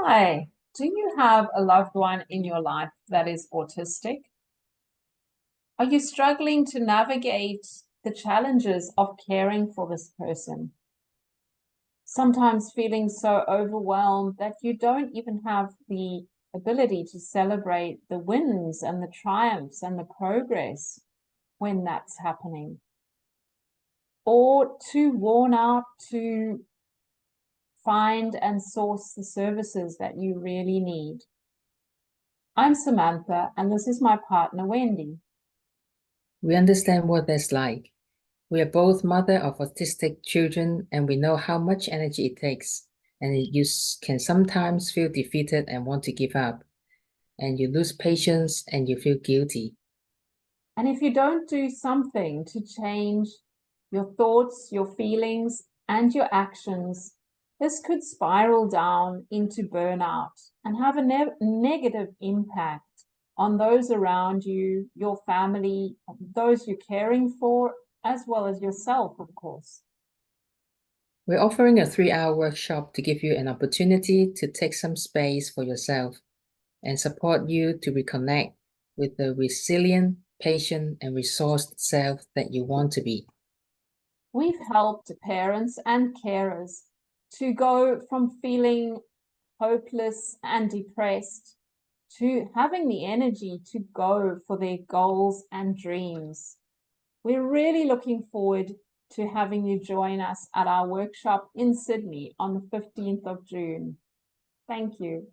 Hi, do you have a loved one in your life that is autistic? Are you struggling to navigate the challenges of caring for this person? Sometimes feeling so overwhelmed that you don't even have the ability to celebrate the wins and the triumphs and the progress when that's happening, or too worn out to find and source the services that you really need. I'm Samantha, and this is my partner, Wendy. We understand what that's like. We are both mother of autistic children, and we know how much energy it takes. And you can sometimes feel defeated and want to give up. And you lose patience and you feel guilty. And if you don't do something to change your thoughts, your feelings, and your actions, this could spiral down into burnout and have a negative impact on those around you, your family, those you're caring for, as well as yourself, of course. We're offering a 3-hour workshop to give you an opportunity to take some space for yourself and support you to reconnect with the resilient, patient, and resourced self that you want to be. We've helped parents and carers to go from feeling hopeless and depressed to having the energy to go for their goals and dreams. We're really looking forward to having you join us at our workshop in Sydney on the 15th of June. Thank you.